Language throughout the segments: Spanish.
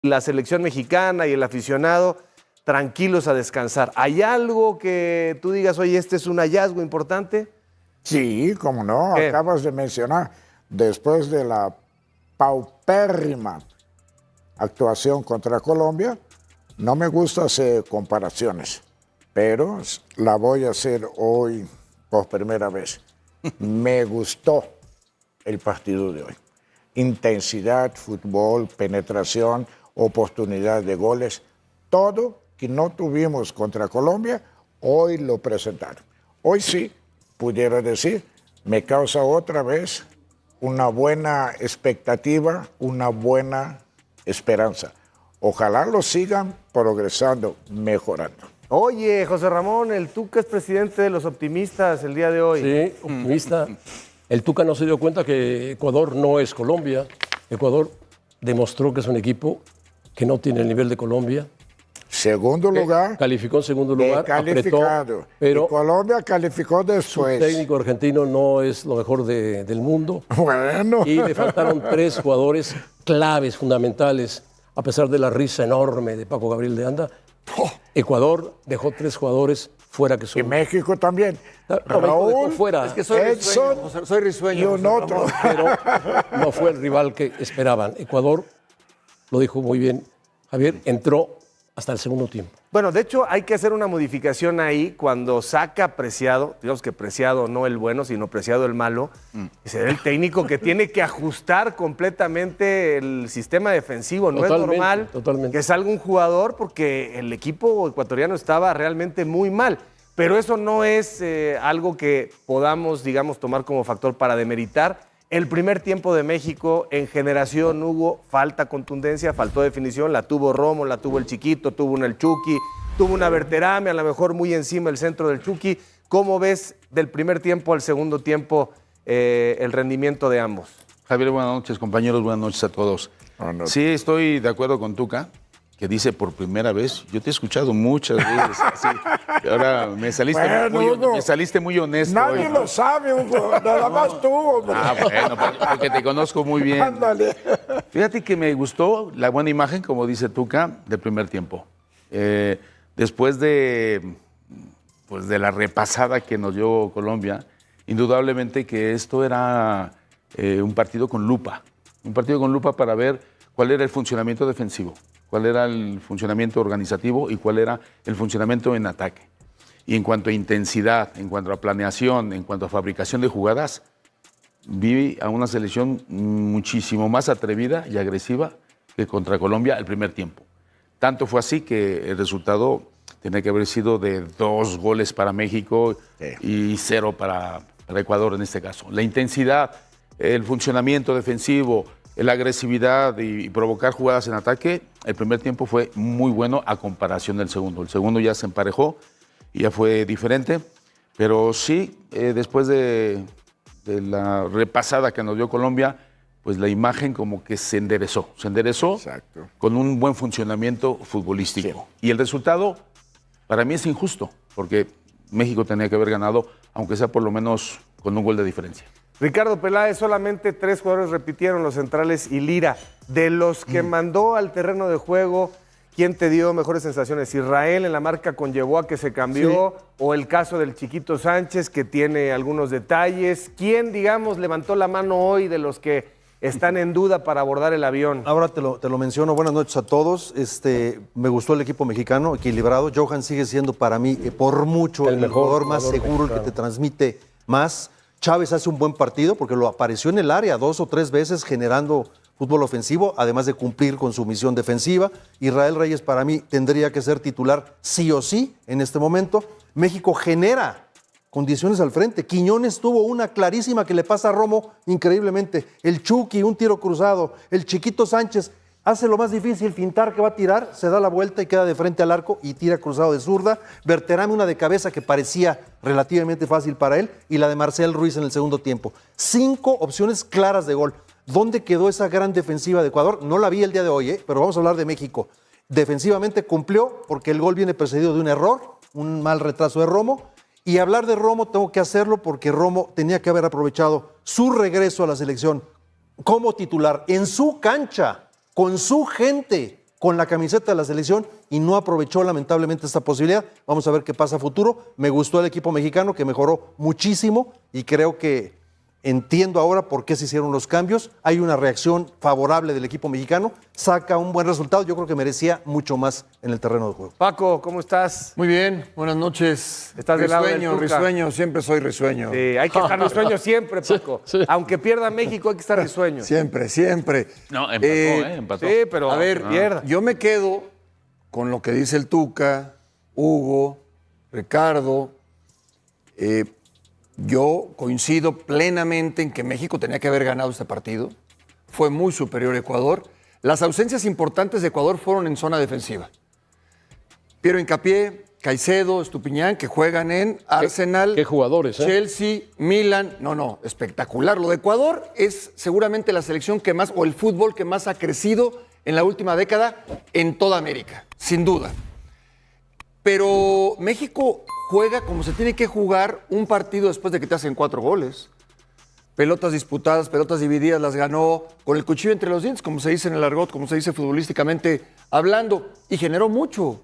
la selección mexicana y el aficionado tranquilos a descansar. ¿Hay algo que tú digas, oye, este es un hallazgo importante? Sí, cómo no, ¿Qué? acabas de mencionar, después de la paupérrima actuación contra Colombia, no me gusta hacer comparaciones, pero la voy a hacer hoy por primera vez. Me gustó el partido de hoy. Intensidad, fútbol, penetración, oportunidad de goles, todo que no tuvimos contra Colombia, hoy lo presentaron. Hoy sí, pudiera decir, me causa otra vez una buena expectativa, una buena esperanza. Ojalá lo sigan progresando, mejorando. Oye, José Ramón, el Tuca es presidente de los optimistas el día de hoy. Sí, optimista. El Tuca no se dio cuenta que Ecuador no es Colombia. Ecuador demostró que es un equipo que no tiene el nivel de Colombia. Segundo lugar. Calificó en segundo lugar, Calificado. apretó, pero y Colombia calificó después. el técnico argentino no es lo mejor del mundo. Bueno. Y le faltaron 3 jugadores claves, fundamentales, a pesar de la risa enorme de Paco Gabriel de Anda. Ecuador dejó 3 jugadores fuera que Y son... México también. No, México dejó fuera. Es que soy Edson risueño, soy risueño. y un José otro. Ramón. Pero no fue el rival que esperaban. Ecuador, lo dijo muy bien Javier, entró hasta el segundo tiempo. Bueno, de hecho hay que hacer una modificación ahí cuando saca Preciado, digamos que Preciado no el bueno, sino Preciado el malo, y será el técnico que tiene que ajustar completamente el sistema defensivo. No Totalmente, es normal totalmente. que salga un jugador porque el equipo ecuatoriano estaba realmente muy mal. Pero eso no es algo que podamos, digamos, tomar como factor para demeritar. El primer tiempo de México en generación hubo falta contundencia, faltó definición, la tuvo Romo, la tuvo el Chiquito, tuvo una el Chucky, tuvo una Berterame, a lo mejor muy encima el centro del Chucky. ¿Cómo ves del primer tiempo al segundo tiempo el rendimiento de ambos? Javier, buenas noches, compañeros, buenas noches a todos. Sí, estoy de acuerdo con Tuca, que dice por primera vez, yo te he escuchado muchas veces así, y ahora me saliste, Bueno, me saliste muy honesto. Nadie hoy. lo sabe, Hugo. Nada más tú, hombre. Ah, bueno, porque te conozco muy bien. Ándale. Fíjate que me gustó la buena imagen, como dice Tuca, del primer tiempo. Después pues de la repasada que nos dio Colombia, indudablemente que esto era un partido con lupa para ver cuál era el funcionamiento defensivo, cuál era el funcionamiento organizativo y cuál era el funcionamiento en ataque. Y en cuanto a intensidad, en cuanto a planeación, en cuanto a fabricación de jugadas, vi a una selección muchísimo más atrevida y agresiva que contra Colombia el primer tiempo. Tanto fue así que el resultado tenía que haber sido de 2 goles para México y 0 para Ecuador en este caso. La intensidad, el funcionamiento defensivo, la agresividad y provocar jugadas en ataque, el primer tiempo fue muy bueno a comparación del segundo. El segundo ya se emparejó y ya fue diferente, pero sí, después de la repasada que nos dio Colombia, pues la imagen como que se enderezó Exacto. con un buen funcionamiento futbolístico. Y el resultado para mí es injusto, porque México tenía que haber ganado, aunque sea por lo menos con un gol de diferencia. Ricardo Peláez, solamente 3 jugadores repitieron, los centrales y Lira. De los que mandó al terreno de juego, ¿quién te dio mejores sensaciones? ¿Israel en la marca conllevó a que se cambió? Sí. ¿O el caso del Chiquito Sánchez, que tiene algunos detalles? ¿Quién, digamos, levantó la mano hoy de los que están en duda para abordar el avión? Ahora te lo menciono. Buenas noches a todos. Me gustó el equipo mexicano, equilibrado. Johan sigue siendo para mí, por mucho, el jugador más seguro, el que te transmite más. Chávez hace un buen partido porque lo apareció en el área 2 o 3 veces generando fútbol ofensivo, además de cumplir con su misión defensiva. Israel Reyes para mí tendría que ser titular sí o sí en este momento. México genera condiciones al frente. Quiñones tuvo una clarísima que le pasa a Romo increíblemente. El Chucky, un tiro cruzado. El Chiquito Sánchez hace lo más difícil, fintar que va a tirar, se da la vuelta y queda de frente al arco y tira cruzado de zurda. Berterame una de cabeza que parecía relativamente fácil para él y la de Marcel Ruiz en el segundo tiempo. 5 opciones claras de gol. ¿Dónde quedó esa gran defensiva de Ecuador? No la vi el día de hoy, pero vamos a hablar de México. Defensivamente cumplió porque el gol viene precedido de un error, un mal retraso de Romo. Y hablar de Romo tengo que hacerlo porque Romo tenía que haber aprovechado su regreso a la selección como titular en su cancha, con su gente, con la camiseta de la selección y no aprovechó lamentablemente esta posibilidad. Vamos a ver qué pasa a futuro. Me gustó el equipo mexicano, que mejoró muchísimo y creo que entiendo ahora por qué se hicieron los cambios. Hay una reacción favorable del equipo mexicano, saca un buen resultado. Yo creo que merecía mucho más en el terreno de juego. Paco, ¿cómo estás? Muy bien, buenas noches. Estás del lado del Risueño, Tuca. risueño, siempre soy risueño. Hay que estar risueño siempre, Paco. Aunque pierda México, hay que estar risueño. Siempre, siempre. No, empató. Sí, pero A ver, pierda. yo me quedo con lo que dice el Tuca, Hugo, Ricardo. Yo coincido plenamente en que México tenía que haber ganado este partido. Fue muy superior a Ecuador. Las ausencias importantes de Ecuador fueron en zona defensiva. Piero Hincapié, Caicedo, Estupiñán, que juegan en Arsenal, qué jugadores, ¿eh? Chelsea, Milan. No, espectacular. Lo de Ecuador es seguramente la selección que más, o el fútbol que más ha crecido en la última década en toda América, sin duda. Pero México juega como se tiene que jugar un partido después de que te hacen 4 goles. Pelotas disputadas, pelotas divididas, las ganó con el cuchillo entre los dientes, como se dice en el argot, como se dice futbolísticamente hablando, y generó mucho.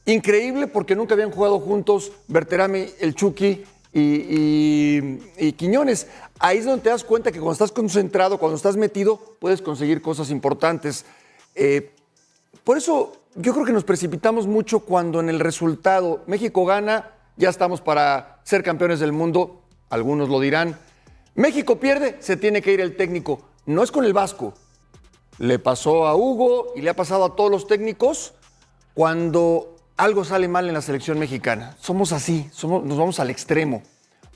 Increíble porque nunca habían jugado juntos Berterame, el Chucky y Quiñones. Ahí es donde te das cuenta que cuando estás concentrado, cuando estás metido, puedes conseguir cosas importantes. Por eso yo creo que nos precipitamos mucho cuando en el resultado México gana, ya estamos para ser campeones del mundo, algunos lo dirán. México pierde, se tiene que ir el técnico. No es con el Vasco. Le pasó a Hugo y le ha pasado a todos los técnicos cuando algo sale mal en la selección mexicana. Somos así, nos vamos al extremo.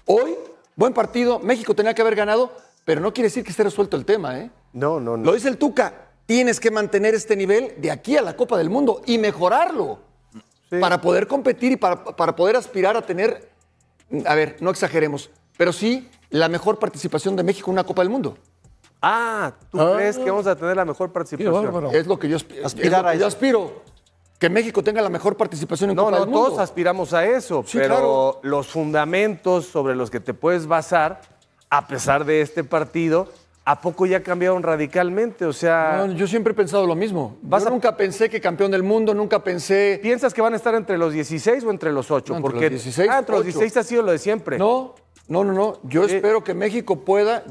Hoy, buen partido, México tenía que haber ganado, pero no quiere decir que esté resuelto el tema, ¿eh? No. Lo dice el Tuca, tienes que mantener este nivel de aquí a la Copa del Mundo y mejorarlo para poder competir y para poder aspirar a tener, a ver, no exageremos, pero sí la mejor participación de México en una Copa del Mundo. ¿Tú crees que vamos a tener la mejor Qué participación? bárbaro. Es lo que yo aspiro. Que México tenga la mejor participación en Copa del Mundo. Todos aspiramos a eso, Sí, pero claro. los fundamentos sobre los que te puedes basar, a pesar de este partido, ¿a poco ya cambiaron radicalmente? O sea, No, yo siempre he pensado lo mismo. Yo nunca pensé que campeón del mundo, nunca pensé... ¿piensas que van a estar entre los 16 o entre los 8? No, entre Porque los 16, entre los 8. 16 ha sido lo de siempre. No. Yo espero que México pueda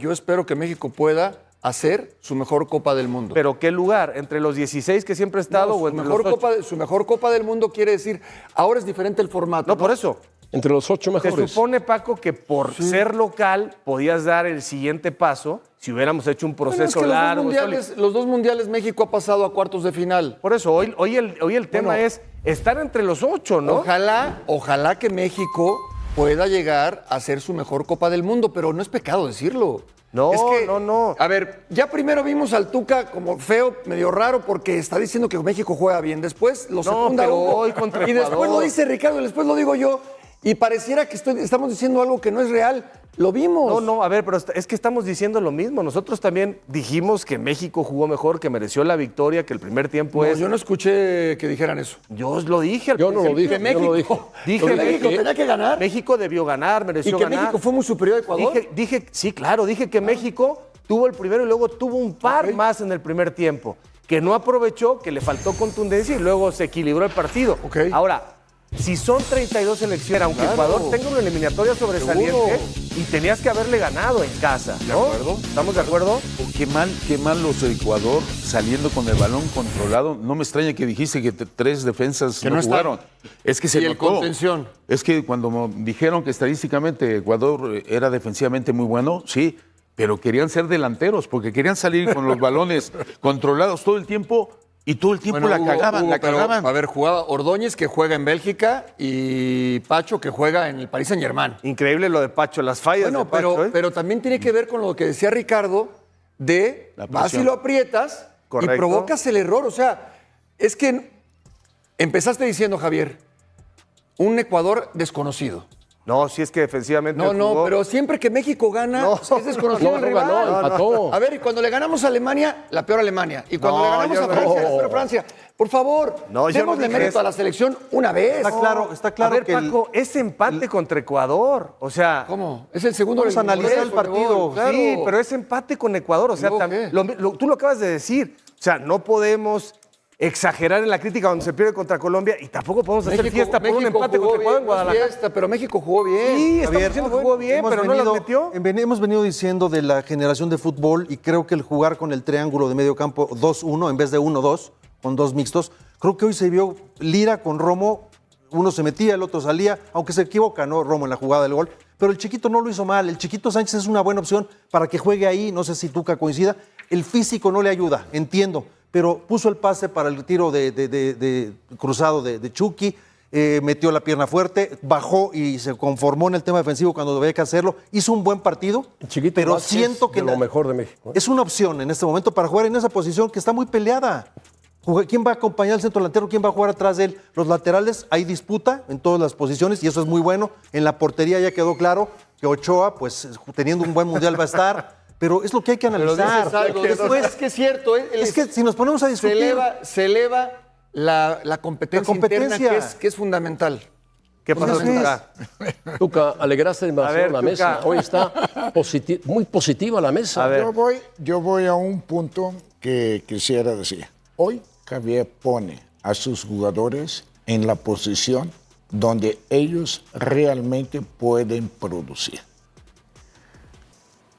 hacer su mejor Copa del Mundo. ¿Pero qué lugar? ¿Entre los 16 que siempre ha estado No, o entre los 8? su mejor Copa del Mundo quiere decir, ahora es diferente el formato. No, por eso. Entre los 8 Se mejores. supone, Paco, que por ser local podías dar el siguiente paso si hubiéramos hecho un Bueno, es proceso que largo. los dos mundiales México ha pasado a cuartos de final. Por eso, hoy el tema es estar entre los 8, ¿no? Ojalá que México pueda llegar a ser su mejor Copa del Mundo, pero no es pecado decirlo. No, Es que, no. A ver, ya primero vimos al Tuca como feo, medio raro, porque está diciendo que México juega bien. Después lo secunda pero Hugo, hoy contra y después Ecuador. lo dice Ricardo, y después lo digo yo. Y pareciera que estamos diciendo algo que no es real. Lo vimos. No, a ver, pero es que estamos diciendo lo mismo. Nosotros también dijimos que México jugó mejor, que mereció la victoria, que el primer tiempo No, yo no escuché que dijeran eso. Yo os lo dije al Yo no lo principio. dije. Que yo no lo México, dije. que México tenía que ganar. México debió ganar, Y mereció que ganar. México fue muy superior a Ecuador. Dije que México tuvo el primero y luego tuvo un par más en el primer tiempo, que no aprovechó, que le faltó contundencia y luego se equilibró el partido. Ok. Ahora, si son 32 selecciones, aunque Claro. Ecuador tenga una eliminatoria sobresaliente, Seguro. y tenías que haberle ganado en casa, ¿no? ¿Estamos de acuerdo? Qué mal los de Ecuador saliendo con el balón controlado. No me extraña que dijiste que 3 defensas Que no no están. jugaron. Es que se Y el notó. contención. Es que cuando dijeron que estadísticamente Ecuador era defensivamente muy bueno, sí, pero querían ser delanteros porque querían salir con los balones controlados todo el tiempo y todo el tiempo la Hugo, cagaban. pero, cagaban. a ver, jugaba Ordóñez, que juega en Bélgica, y Pacho, que juega en el Paris Saint-Germain. Increíble lo de Pacho, las fallas Bueno, de Pacho. pero también tiene que ver con lo que decía Ricardo de La vas y presión. lo aprietas Correcto. y provocas el error. O sea, es que empezaste diciendo, Javier, un Ecuador desconocido. No, si es que defensivamente No, jugó. pero siempre que México gana, No. es desconocido No, el no rival. ganó, empató. A ver, y cuando le ganamos a Alemania, la peor Alemania. Y cuando No, le ganamos yo a no Francia, dije la peor Francia. Por favor, No, yo no démosle dije mérito eso. a la selección una vez. Está claro a ver, que Paco, ese empate contra Ecuador, o sea... ¿Cómo? Es el segundo Vamos a analizar el partido. Claro. Sí, pero es empate con Ecuador. O sea, ¿Luego qué? tú lo acabas de decir. O sea, no podemos exagerar en la crítica cuando se pierde contra Colombia y tampoco podemos hacer fiesta por un empate jugó contra Ecuador en bien, no es Guadalajara. fiesta, pero México jugó bien. Sí, estamos Javier, diciendo que jugó bien, hemos pero no las metió. Hemos venido diciendo de la generación de fútbol y creo que el jugar con el triángulo de medio campo 2-1 en vez de 1-2, con dos mixtos, creo que hoy se vio Lira con Romo, uno se metía, el otro salía, aunque se equivoca, ¿no? Romo en la jugada del gol, pero el Chiquito no lo hizo mal, el Chiquito Sánchez es una buena opción para que juegue ahí, no sé si Tuca coincida, el físico no le ayuda, entiendo, pero puso el pase para el tiro de cruzado de Chucky, metió la pierna fuerte, bajó y se conformó en el tema defensivo cuando debía que hacerlo, hizo un buen partido, El Chiquito pero Vázquez, siento que de lo mejor de México. es una opción en este momento para jugar en esa posición que está muy peleada. ¿Quién va a acompañar al centro delantero? ¿Quién va a jugar atrás de él? Los laterales, hay disputa en todas las posiciones y eso es muy bueno. En la portería ya quedó claro que Ochoa, pues teniendo un buen mundial va a estar, pero es lo que hay que analizar. Dices algo, Después, es que es cierto. es que si nos ponemos a discutir... Se eleva la competencia, competencia. interna que es fundamental. ¿Qué pasó, Pues así Tuca? Tuca, alegraste demasiado A ver, la mesa. Tuca. Hoy está muy positiva la mesa. A ver. Yo voy a un punto que quisiera decir. Hoy Javier pone a sus jugadores en la posición donde ellos realmente pueden producir.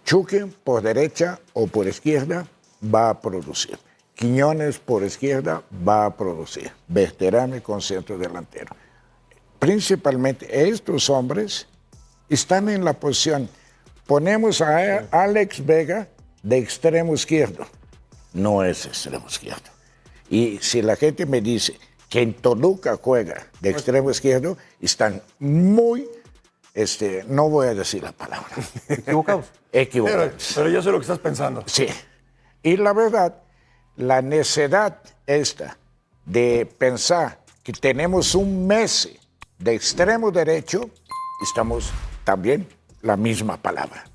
Chucky por derecha o por izquierda va a producir. Quiñones por izquierda va a producir. Berterame con centro delantero. Principalmente estos hombres están en la posición. Ponemos a Alex Vega de extremo izquierdo. No es extremo izquierdo. Y si la gente me dice que en Toluca juega de extremo izquierdo, están muy, no voy a decir la palabra. Equivocados. Equivocados. Pero yo sé lo que estás pensando. Sí. Y la verdad, la necedad esta de pensar que tenemos un Messi de extremo derecho, estamos también la misma palabra.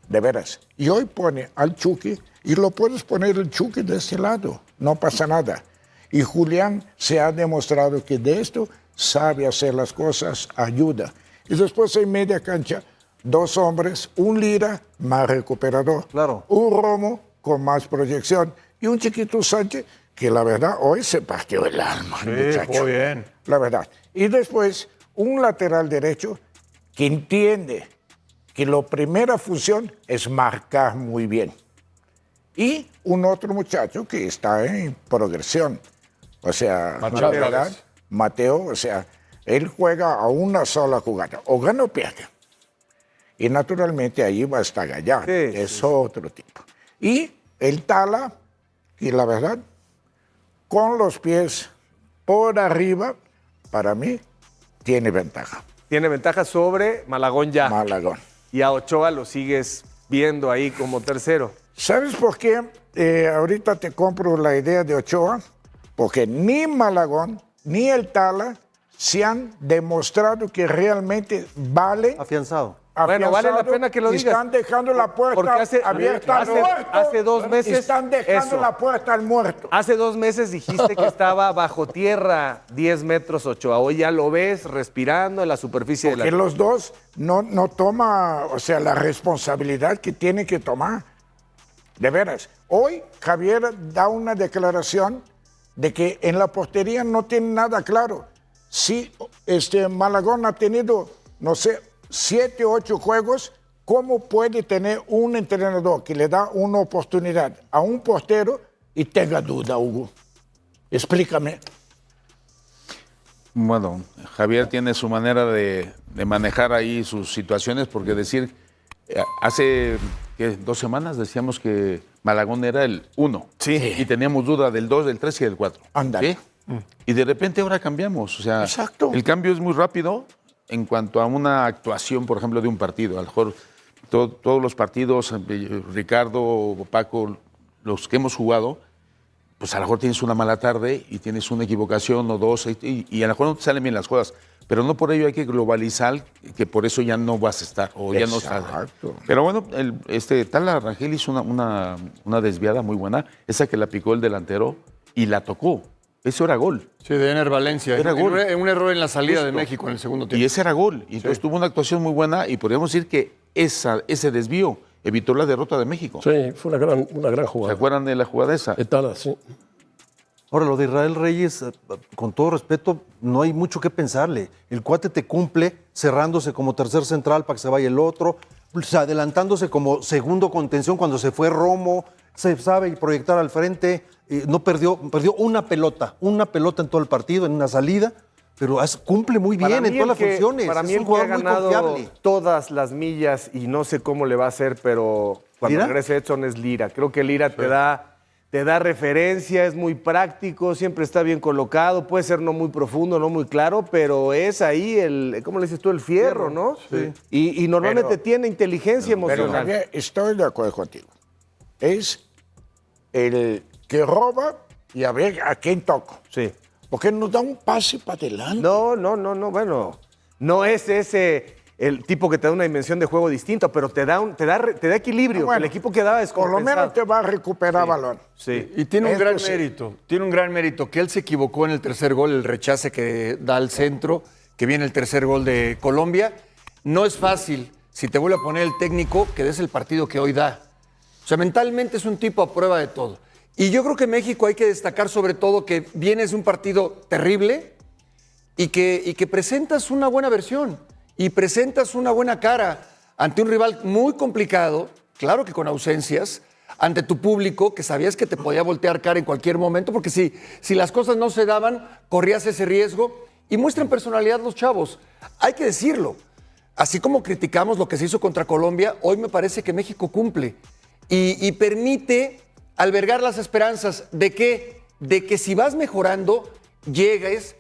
De veras. Y hoy pone al Chucky, y lo puedes poner el Chucky de este lado, no pasa nada. Y Julián se ha demostrado que de esto sabe hacer las cosas, ayuda. Y después en media cancha, dos hombres, un Lira más recuperador, Claro. un Romo con más proyección y un Chiquito Sánchez que la verdad hoy se partió el alma. Muchacho. jugó bien. La verdad. Y después un lateral derecho que entiende que la primera función es marcar muy bien. Y un otro muchacho que está en progresión. O sea, la verdad, Mateo, o sea, él juega a una sola jugada. O gana o pierde. Y naturalmente ahí va a estar Gallardo. Sí, Es otro tipo. Y el Tala, y la verdad, con los pies por arriba, para mí, tiene ventaja. Tiene ventaja sobre Malagón ya. Malagón. Y a Ochoa lo sigues viendo ahí como tercero. ¿Sabes por qué ahorita te compro la idea de Ochoa? Porque ni Malagón ni el Tala se han demostrado que realmente vale. Afianzado. Bueno, vale la afianzado, pena que lo y digas. Están dejando la puerta Porque abierta al muerto. hace 2 meses. Están dejando eso. la puerta al muerto. Hace 2 meses dijiste que estaba bajo tierra 10 metros Ochoa. Hoy ya lo ves respirando en la superficie de Porque la... los dos no toma, o sea, la responsabilidad que tienen que tomar. De veras. Hoy Javier da una declaración de que en la portería no tiene nada claro. Si Malagón ha tenido, no sé, 7 o 8 juegos, ¿cómo puede tener un entrenador que le da una oportunidad a un portero y tenga duda, Hugo? Explícame. Bueno, Javier tiene su manera de manejar ahí sus situaciones, porque decir, hace 2 semanas decíamos que Malagón era el 1. Sí. Y teníamos duda del 2, del 3 y del 4. Ándale. Y de repente ahora cambiamos. O sea, Exacto. el cambio es muy rápido en cuanto a una actuación, por ejemplo, de un partido. A lo mejor todos los partidos, Ricardo, Paco, los que hemos jugado, pues a lo mejor tienes una mala tarde y tienes una equivocación o dos y a lo mejor no te salen bien las cosas, pero no por ello hay que globalizar que por eso ya no vas a estar o ya no estás. Exacto. Pero bueno, Tala Rangel hizo una desviada muy buena, esa que la picó el delantero y la tocó. Eso era gol. Sí, de Ener Valencia. Era gol. Un error en la salida de Justo. México en el segundo tiempo. Y ese era gol. Y entonces tuvo una actuación muy buena y podríamos decir que ese desvío evitó la derrota de México. Sí, fue una gran ¿Se jugada. acuerdan de la jugada esa? Etala, sí. Ahora, lo de Israel Reyes, con todo respeto, no hay mucho que pensarle. El cuate te cumple cerrándose como tercer central para que se vaya el otro, adelantándose como segundo contención cuando se fue Romo, se sabe proyectar al frente, no perdió una pelota en todo el partido, en una salida, pero cumple muy bien en todas las funciones. Para mí es el un que ha jugador muy ganado confiable. todas las millas y no sé cómo le va a hacer, pero cuando ¿Lira? regrese Edson es Lira. Creo que Lira te da referencia, es muy práctico, siempre está bien colocado, puede ser no muy profundo, no muy claro, pero es ahí ¿cómo le dices tú? El fierro, ¿no? Sí. Y normalmente tiene inteligencia Pero emocional. también estoy de acuerdo contigo. Es el que roba y a ver a quién toco. Sí. Porque nos da un pase para adelante. No, bueno, no es ese el tipo que te da una dimensión de juego distinta, pero te da equilibrio. Ah, bueno, el equipo quedaba Por lo descompensado. menos te va a recuperar balón. Sí. Y tiene un Esto gran sí. mérito. Tiene un gran mérito que él se equivocó en el tercer gol, el rechace que da al centro, que viene el tercer gol de Colombia. No es fácil, si te vuelve a poner el técnico, que des el partido que hoy da. O sea, mentalmente es un tipo a prueba de todo. Y yo creo que México hay que destacar sobre todo que vienes de un partido terrible y que presentas una buena versión y presentas una buena cara ante un rival muy complicado, claro que con ausencias, ante tu público que sabías que te podía voltear cara en cualquier momento, porque si las cosas no se daban, corrías ese riesgo y muestran personalidad los chavos. Hay que decirlo. Así como criticamos lo que se hizo contra Colombia, hoy me parece que México cumple y permite albergar las esperanzas de que si vas mejorando, llegues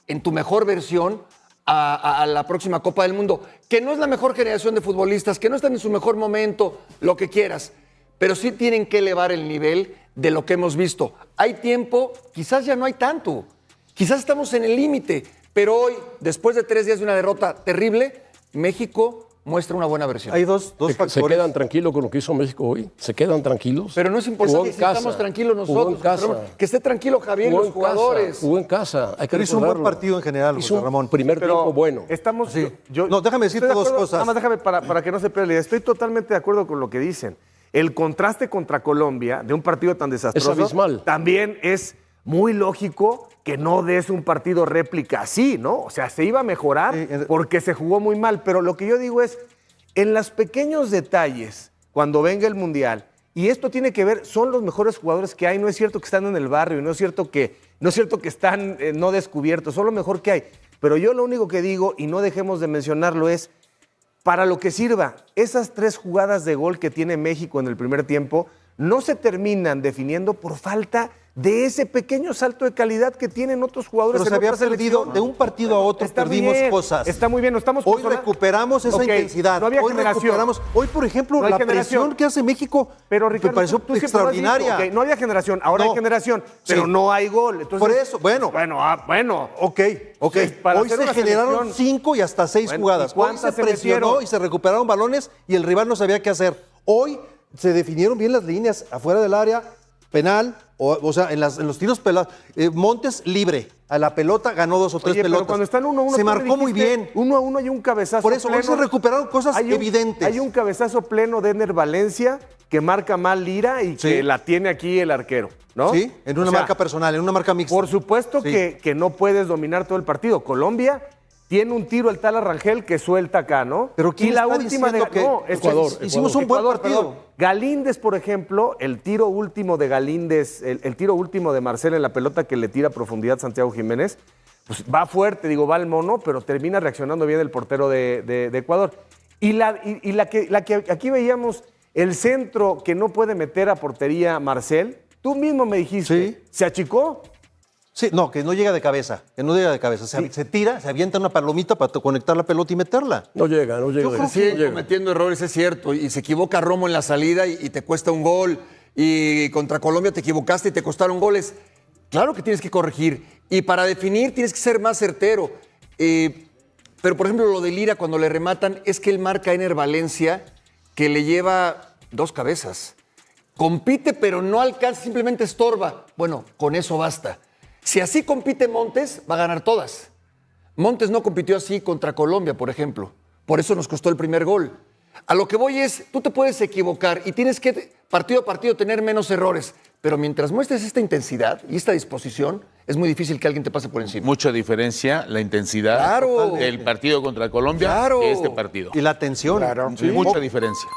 en tu mejor versión a la próxima Copa del Mundo, que no es la mejor generación de futbolistas, que no están en su mejor momento, lo que quieras, pero sí tienen que elevar el nivel de lo que hemos visto. Hay tiempo, quizás ya no hay tanto, quizás estamos en el límite, pero hoy, después de 3 días de una derrota terrible, México muestra una buena versión. Hay dos factores. ¿Se quedan tranquilos con lo que hizo México hoy? ¿Se quedan tranquilos? Pero no es importante Jugó en si casa, estamos tranquilos jugó en nosotros. casa. Pero que esté tranquilo Javier y Jugó los en casa, jugadores. jugó en casa. Hay que Pero hizo un buen recordarlo. partido en general, Hizo José un Ramón. primer tiempo bueno. Estamos. Sí. No, déjame decirte estoy de dos acuerdo, cosas. Nada más déjame para que no se pierda la idea. Estoy totalmente de acuerdo con lo que dicen. El contraste contra Colombia de un partido tan desastroso abismal. también es muy lógico que no des un partido réplica así, ¿no? O sea, se iba a mejorar porque se jugó muy mal. Pero lo que yo digo es, en los pequeños detalles, cuando venga el Mundial, y esto tiene que ver, son los mejores jugadores que hay, no es cierto que están en el barrio, no es cierto que están no descubiertos, son lo mejor que hay. Pero yo lo único que digo, y no dejemos de mencionarlo, es para lo que sirva. Esas 3 jugadas de gol que tiene México en el primer tiempo no se terminan definiendo por falta de ese pequeño salto de calidad que tienen otros jugadores Pero en se había otras perdido, selecciones. de un partido a otro Está perdimos bien, cosas. Está muy bien, no estamos Hoy recuperamos esa Ok, intensidad. No había Hoy generación. recuperamos. Hoy, por ejemplo, No hay la generación. presión que hace México Pero Ricardo, me pareció tú siempre lo has dicho, extraordinaria. ok, no había generación, ahora No. hay generación, pero Sí. no hay gol. Entonces, Por eso, bueno. Bueno. Ok. Sí, para Hoy hacer se una generaron selección. 5 y hasta 6 Bueno, jugadas. ¿y Hoy cuántas se se presionó metieron? y se recuperaron balones y el rival no sabía qué hacer. Hoy se definieron bien las líneas afuera del área, penal, o sea, en los tiros pelados. Montes libre. A la pelota ganó 2 o 3 Oye, pelotas. pero cuando están 1-1, se tú me marcó muy dijiste, bien. 1-1 hay un cabezazo Por eso, hoy pleno. se recuperaron cosas evidentes. Hay un cabezazo pleno de Ener Valencia que marca mal Lira y Sí. que la tiene aquí el arquero, ¿no? Sí, en una O sea, marca personal, en una marca mixta. Por supuesto Sí. que no puedes dominar todo el partido. Colombia tiene un tiro el tal Rangel que suelta acá, ¿no? Pero ¿quién y la está última de diciendo que no, Ecuador, hicimos un buen Ecuador, partido? perdón. Galíndez, por ejemplo, el tiro último de Galíndez, el tiro último de Marcel en la pelota que le tira a profundidad Santiago Jiménez, pues va fuerte, va al mono, pero termina reaccionando bien el portero de Ecuador. Y la que aquí veíamos, el centro que no puede meter a portería Marcel, tú mismo me dijiste, Sí. ¿se achicó? Sí, no, que no llega de cabeza. Que no llega de cabeza. Se tira, se avienta una palomita para conectar la pelota y meterla. No llega. Se siguen cometiendo errores, es cierto, y se equivoca Romo en la salida y te cuesta un gol. Y contra Colombia te equivocaste y te costaron goles. Claro que tienes que corregir. Y para definir tienes que ser más certero. Pero, por ejemplo, lo de Lira, cuando le rematan, es que él marca a Ener Valencia, que le lleva 2 cabezas. Compite, pero no alcanza, simplemente estorba. Bueno, con eso basta. Si así compite Montes, va a ganar todas. Montes no compitió así contra Colombia, por ejemplo. Por eso nos costó el primer gol. A lo que voy es, tú te puedes equivocar y tienes que, partido a partido, tener menos errores. pero mientras muestres esta intensidad y esta disposición, es muy difícil que alguien te pase por encima. Mucha diferencia la intensidad Claro. del partido contra Colombia Claro. que este partido. Y la tensión. Claro. Sí, mucha diferencia.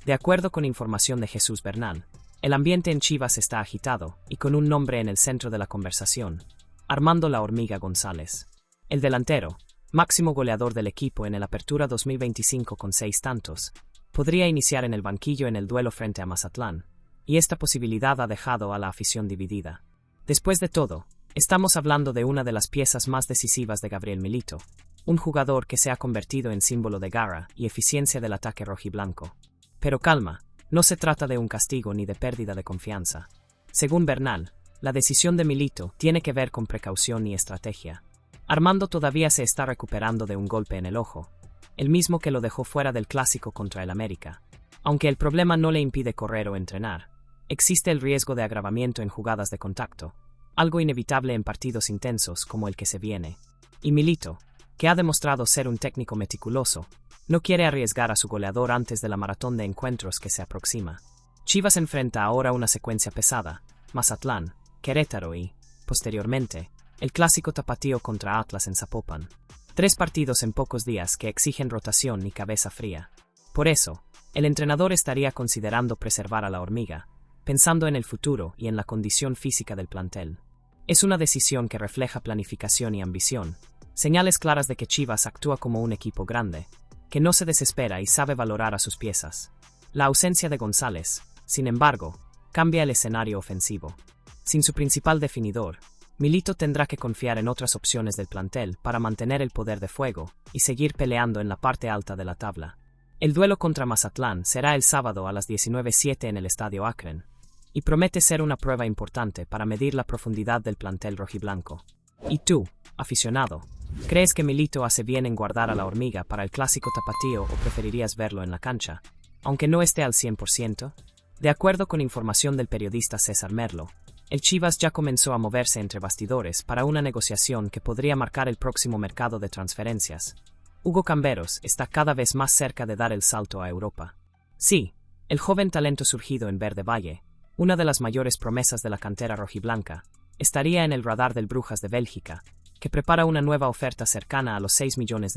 De acuerdo con información de Jesús Bernal, el ambiente en Chivas está agitado y con un nombre en el centro de la conversación, Armando La Hormiga González. El delantero, máximo goleador del equipo en el Apertura 2025 con 6 tantos, podría iniciar en el banquillo en el duelo frente a Mazatlán, y esta posibilidad ha dejado a la afición dividida. Después de todo, estamos hablando de una de las piezas más decisivas de Gabriel Milito, un jugador que se ha convertido en símbolo de garra y eficiencia del ataque rojiblanco. Pero calma, no se trata de un castigo ni de pérdida de confianza. Según Bernal, la decisión de Milito tiene que ver con precaución y estrategia. Armando todavía se está recuperando de un golpe en el ojo, el mismo que lo dejó fuera del clásico contra el América. Aunque el problema no le impide correr o entrenar, existe el riesgo de agravamiento en jugadas de contacto, algo inevitable en partidos intensos como el que se viene. Y Milito, que ha demostrado ser un técnico meticuloso, no quiere arriesgar a su goleador antes de la maratón de encuentros que se aproxima. Chivas enfrenta ahora una secuencia pesada: Mazatlán, Querétaro y, posteriormente, el clásico tapatío contra Atlas en Zapopan. 3 partidos en pocos días que exigen rotación y cabeza fría. Por eso, el entrenador estaría considerando preservar a la hormiga, pensando en el futuro y en la condición física del plantel. Es una decisión que refleja planificación y ambición, señales claras de que Chivas actúa como un equipo grande, que no se desespera y sabe valorar a sus piezas. La ausencia de González, sin embargo, cambia el escenario ofensivo. Sin su principal definidor, Milito tendrá que confiar en otras opciones del plantel para mantener el poder de fuego y seguir peleando en la parte alta de la tabla. El duelo contra Mazatlán será el sábado a las 19:07 en el Estadio Akron, y promete ser una prueba importante para medir la profundidad del plantel rojiblanco. ¿Y tú, aficionado, crees que Milito hace bien en guardar a la hormiga para el clásico tapatío o preferirías verlo en la cancha, aunque no esté al 100%? De acuerdo con información del periodista César Merlo, el Chivas ya comenzó a moverse entre bastidores para una negociación que podría marcar el próximo mercado de transferencias. Hugo Camberos está cada vez más cerca de dar el salto a Europa. Sí, el joven talento surgido en Verde Valle, una de las mayores promesas de la cantera rojiblanca, estaría en el radar del Brujas de Bélgica, que prepara una nueva oferta cercana a los $6 millones.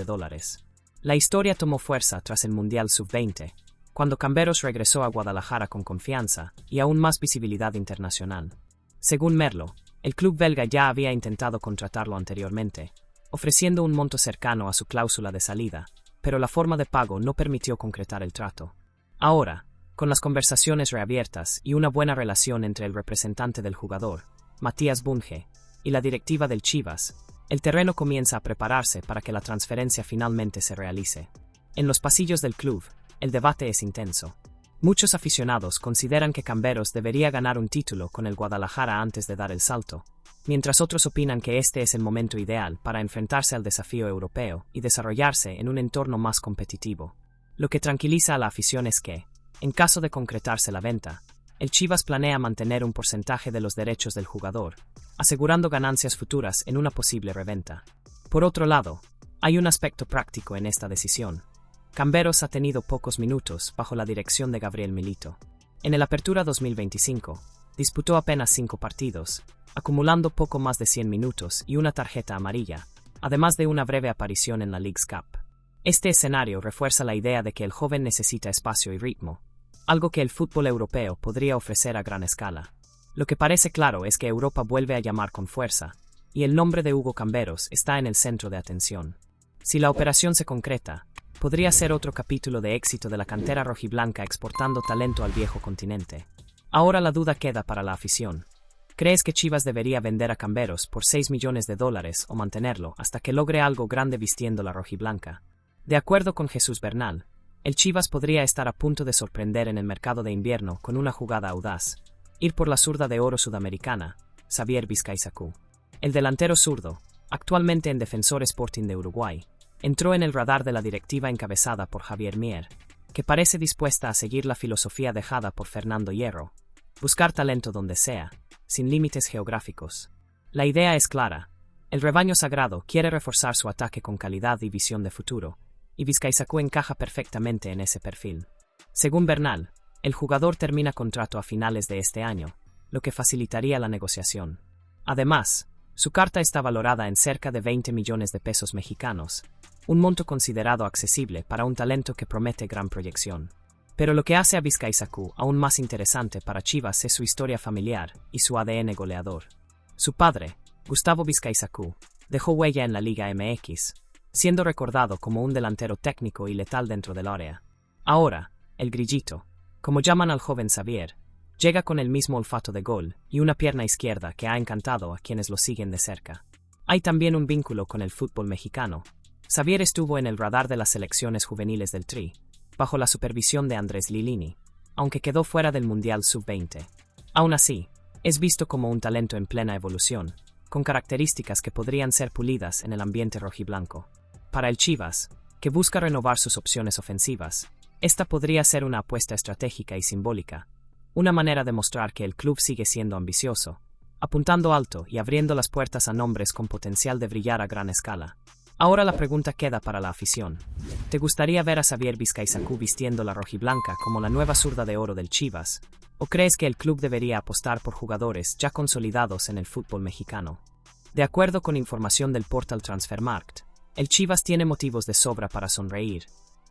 La historia tomó fuerza tras el Mundial Sub-20, cuando Camberos regresó a Guadalajara con confianza y aún más visibilidad internacional. Según Merlo, el club belga ya había intentado contratarlo anteriormente, ofreciendo un monto cercano a su cláusula de salida, pero la forma de pago no permitió concretar el trato. Ahora, con las conversaciones reabiertas y una buena relación entre el representante del jugador, Matías Bunge, y la directiva del Chivas, el terreno comienza a prepararse para que la transferencia finalmente se realice. En los pasillos del club, el debate es intenso. Muchos aficionados consideran que Camberos debería ganar un título con el Guadalajara antes de dar el salto, mientras otros opinan que este es el momento ideal para enfrentarse al desafío europeo y desarrollarse en un entorno más competitivo. Lo que tranquiliza a la afición es que, en caso de concretarse la venta, el Chivas planea mantener un porcentaje de los derechos del jugador, asegurando ganancias futuras en una posible reventa. Por otro lado, hay un aspecto práctico en esta decisión. Camberos ha tenido pocos minutos bajo la dirección de Gabriel Milito. En el Apertura 2025, disputó apenas 5 partidos, acumulando poco más de 100 minutos y una tarjeta amarilla, además de una breve aparición en la Leagues Cup. Este escenario refuerza la idea de que el joven necesita espacio y ritmo, algo que el fútbol europeo podría ofrecer a gran escala. Lo que parece claro es que Europa vuelve a llamar con fuerza, y el nombre de Hugo Camberos está en el centro de atención. Si la operación se concreta, podría ser otro capítulo de éxito de la cantera rojiblanca exportando talento al viejo continente. Ahora la duda queda para la afición. ¿Crees que Chivas debería vender a Camberos por $6 millones o mantenerlo hasta que logre algo grande vistiendo la rojiblanca? De acuerdo con Jesús Bernal, el Chivas podría estar a punto de sorprender en el mercado de invierno con una jugada audaz: ir por la zurda de oro sudamericana, Xavier Vizcaizacú. El delantero zurdo, actualmente en Defensor Sporting de Uruguay, entró en el radar de la directiva encabezada por Javier Mier, que parece dispuesta a seguir la filosofía dejada por Fernando Hierro: buscar talento donde sea, sin límites geográficos. La idea es clara: el rebaño sagrado quiere reforzar su ataque con calidad y visión de futuro, y Vizcaizacú encaja perfectamente en ese perfil. Según Bernal, El jugador termina contrato a finales de este año, lo que facilitaría la negociación. Además, su carta está valorada en cerca de 20 millones de pesos mexicanos, un monto considerado accesible para un talento que promete gran proyección. Pero lo que hace a Vizcaizacú aún más interesante para Chivas es su historia familiar y su ADN goleador. Su padre, Gustavo Vizcaizacú, dejó huella en la Liga MX, siendo recordado como un delantero técnico y letal dentro del área. Ahora, el Grillito, como llaman al joven Xavier, llega con el mismo olfato de gol y una pierna izquierda que ha encantado a quienes lo siguen de cerca. Hay también un vínculo con el fútbol mexicano. Xavier estuvo en el radar de las selecciones juveniles del Tri, bajo la supervisión de Andrés Lilini, aunque quedó fuera del Mundial Sub-20. Aún así, es visto como un talento en plena evolución, con características que podrían ser pulidas en el ambiente rojiblanco. Para el Chivas, que busca renovar sus opciones ofensivas, esta podría ser una apuesta estratégica y simbólica, una manera de mostrar que el club sigue siendo ambicioso, apuntando alto y abriendo las puertas a nombres con potencial de brillar a gran escala. Ahora la pregunta queda para la afición. ¿Te gustaría ver a Xavier Vizcaizacú vistiendo la rojiblanca como la nueva zurda de oro del Chivas? ¿O crees que el club debería apostar por jugadores ya consolidados en el fútbol mexicano? De acuerdo con información del portal Transfermarkt, el Chivas tiene motivos de sobra para sonreír,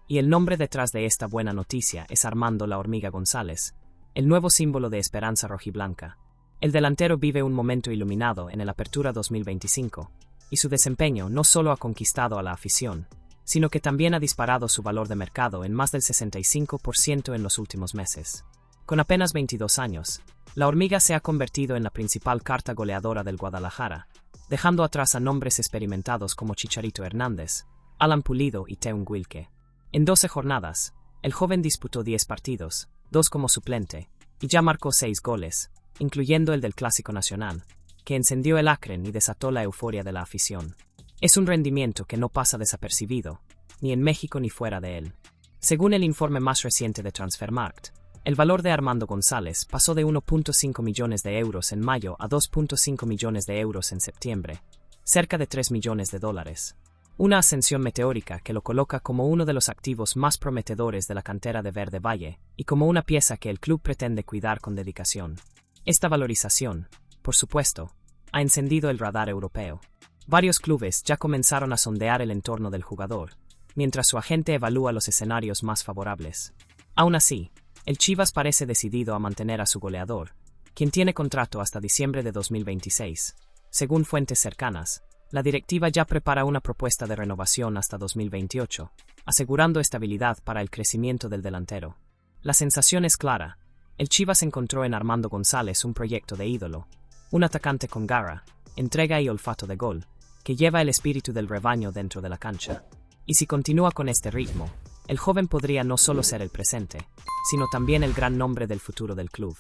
y el nombre detrás de esta buena noticia es Armando La Hormiga González, el nuevo símbolo de esperanza rojiblanca. El delantero vive un momento iluminado en el Apertura 2025, y su desempeño no solo ha conquistado a la afición, sino que también ha disparado su valor de mercado en más del 65% en los últimos meses. Con apenas 22 años, La Hormiga se ha convertido en la principal carta goleadora del Guadalajara, dejando atrás a nombres experimentados como Chicharito Hernández, Alan Pulido y Teun Wilke. En 12 jornadas, el joven disputó 10 partidos, 2 como suplente, y ya marcó 6 goles, incluyendo el del Clásico Nacional, que encendió el Akron y desató la euforia de la afición. Es un rendimiento que no pasa desapercibido, ni en México ni fuera de él. Según el informe más reciente de Transfermarkt, el valor de Armando González pasó de 1.5 millones de euros en mayo a 2.5 millones de euros en septiembre, cerca de 3 millones de dólares. Una ascensión meteórica que lo coloca como uno de los activos más prometedores de la cantera de Verde Valle y como una pieza que el club pretende cuidar con dedicación. Esta valorización, por supuesto, ha encendido el radar europeo. Varios clubes ya comenzaron a sondear el entorno del jugador, mientras su agente evalúa los escenarios más favorables. Aún así, el Chivas parece decidido a mantener a su goleador, quien tiene contrato hasta diciembre de 2026. Según fuentes cercanas, la directiva ya prepara una propuesta de renovación hasta 2028, asegurando estabilidad para el crecimiento del delantero. La sensación es clara. El Chivas encontró en Armando González un proyecto de ídolo, un atacante con garra, entrega y olfato de gol, que lleva el espíritu del rebaño dentro de la cancha. Y si continúa con este ritmo, el joven podría no solo ser el presente, sino también el gran nombre del futuro del club.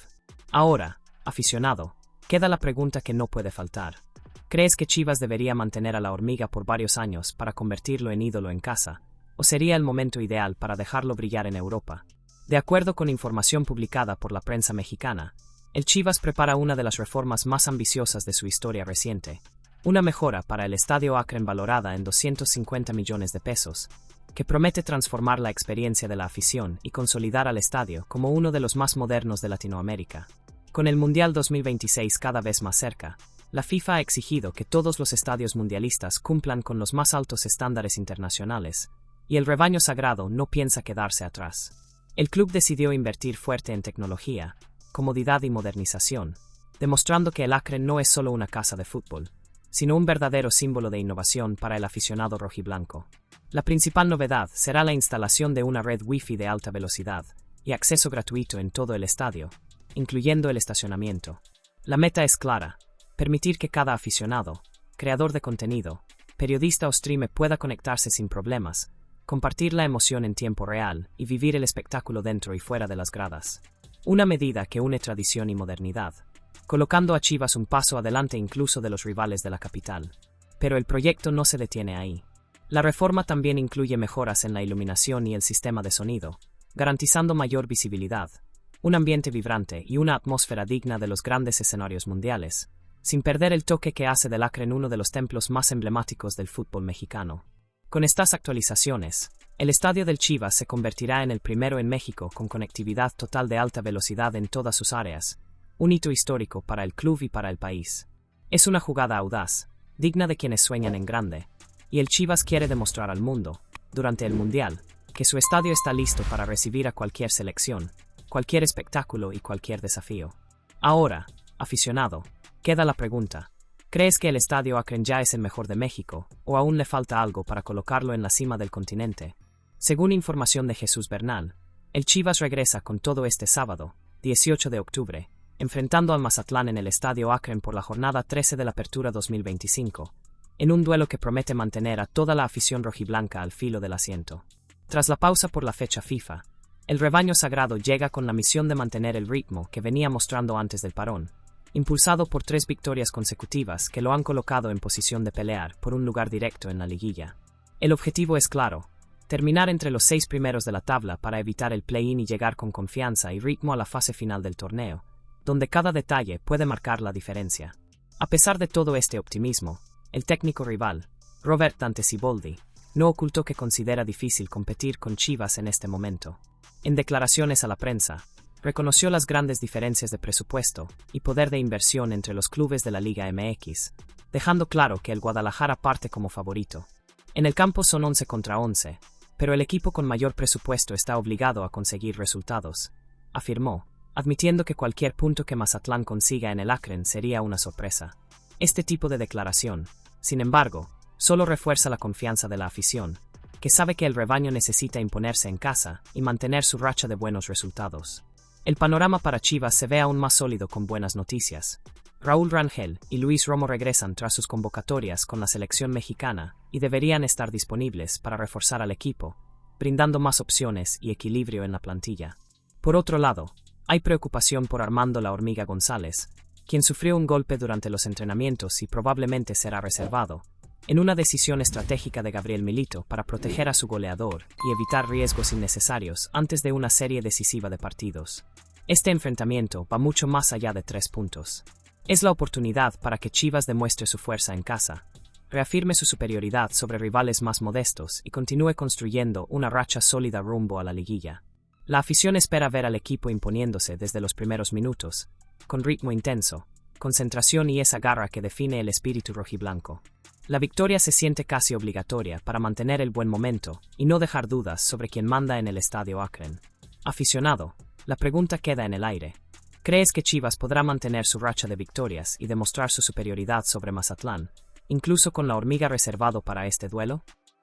Ahora, aficionado, queda la pregunta que no puede faltar. ¿Crees que Chivas debería mantener a La Hormiga por varios años para convertirlo en ídolo en casa? ¿O sería el momento ideal para dejarlo brillar en Europa? De acuerdo con información publicada por la prensa mexicana, el Chivas prepara una de las reformas más ambiciosas de su historia reciente, una mejora para el Estadio Akron valorada en 250 millones de pesos, que promete transformar la experiencia de la afición y consolidar al estadio como uno de los más modernos de Latinoamérica. Con el Mundial 2026 cada vez más cerca, la FIFA ha exigido que todos los estadios mundialistas cumplan con los más altos estándares internacionales, y el rebaño sagrado no piensa quedarse atrás. El club decidió invertir fuerte en tecnología, comodidad y modernización, demostrando que el Akron no es solo una casa de fútbol, sino un verdadero símbolo de innovación para el aficionado rojiblanco. La principal novedad será la instalación de una red Wi-Fi de alta velocidad y acceso gratuito en todo el estadio, incluyendo el estacionamiento. La meta es clara: permitir que cada aficionado, creador de contenido, periodista o streamer pueda conectarse sin problemas, compartir la emoción en tiempo real y vivir el espectáculo dentro y fuera de las gradas. Una medida que une tradición y modernidad, colocando a Chivas un paso adelante incluso de los rivales de la capital. Pero el proyecto no se detiene ahí. La reforma también incluye mejoras en la iluminación y el sistema de sonido, garantizando mayor visibilidad, un ambiente vibrante y una atmósfera digna de los grandes escenarios mundiales, sin perder el toque que hace del Akron uno de los templos más emblemáticos del fútbol mexicano. Con estas actualizaciones, el estadio del Chivas se convertirá en el primero en México con conectividad total de alta velocidad en todas sus áreas, un hito histórico para el club y para el país. Es una jugada audaz, digna de quienes sueñan en grande, y el Chivas quiere demostrar al mundo, durante el Mundial, que su estadio está listo para recibir a cualquier selección, cualquier espectáculo y cualquier desafío. Ahora, aficionado, queda la pregunta: ¿crees que el Estadio Akron ya es el mejor de México, o aún le falta algo para colocarlo en la cima del continente? Según información de Jesús Bernal, el Chivas regresa con todo este sábado, 18 de octubre, enfrentando al Mazatlán en el Estadio Akron por la jornada 13 de la Apertura 2025, en un duelo que promete mantener a toda la afición rojiblanca al filo del asiento. Tras la pausa por la fecha FIFA, el rebaño sagrado llega con la misión de mantener el ritmo que venía mostrando antes del parón, impulsado por 3 victorias consecutivas que lo han colocado en posición de pelear por un lugar directo en la liguilla. El objetivo es claro: terminar entre los 6 primeros de la tabla para evitar el play-in y llegar con confianza y ritmo a la fase final del torneo, donde cada detalle puede marcar la diferencia. A pesar de todo este optimismo, el técnico rival, Robert Dante Siboldi, no ocultó que considera difícil competir con Chivas en este momento. En declaraciones a la prensa, reconoció las grandes diferencias de presupuesto y poder de inversión entre los clubes de la Liga MX, dejando claro que el Guadalajara parte como favorito. En el campo son 11 contra 11, pero el equipo con mayor presupuesto está obligado a conseguir resultados, afirmó, admitiendo que cualquier punto que Mazatlán consiga en el Akron sería una sorpresa. Este tipo de declaración, sin embargo, solo refuerza la confianza de la afición, que sabe que el rebaño necesita imponerse en casa y mantener su racha de buenos resultados. El panorama para Chivas se ve aún más sólido con buenas noticias. Raúl Rangel y Luis Romo regresan tras sus convocatorias con la selección mexicana y deberían estar disponibles para reforzar al equipo, brindando más opciones y equilibrio en la plantilla. Por otro lado, hay preocupación por Armando La Hormiga González, quien sufrió un golpe durante los entrenamientos y probablemente será reservado, en una decisión estratégica de Gabriel Milito para proteger a su goleador y evitar riesgos innecesarios antes de una serie decisiva de partidos. Este enfrentamiento va mucho más allá de 3 puntos. Es la oportunidad para que Chivas demuestre su fuerza en casa, reafirme su superioridad sobre rivales más modestos y continúe construyendo una racha sólida rumbo a la liguilla. La afición espera ver al equipo imponiéndose desde los primeros minutos, con ritmo intenso, concentración y esa garra que define el espíritu rojiblanco. La victoria se siente casi obligatoria para mantener el buen momento y no dejar dudas sobre quién manda en el Estadio Akron. Aficionado, la pregunta queda en el aire. ¿Crees que Chivas podrá mantener su racha de victorias y demostrar su superioridad sobre Mazatlán, incluso con la hormiga reservado para este duelo?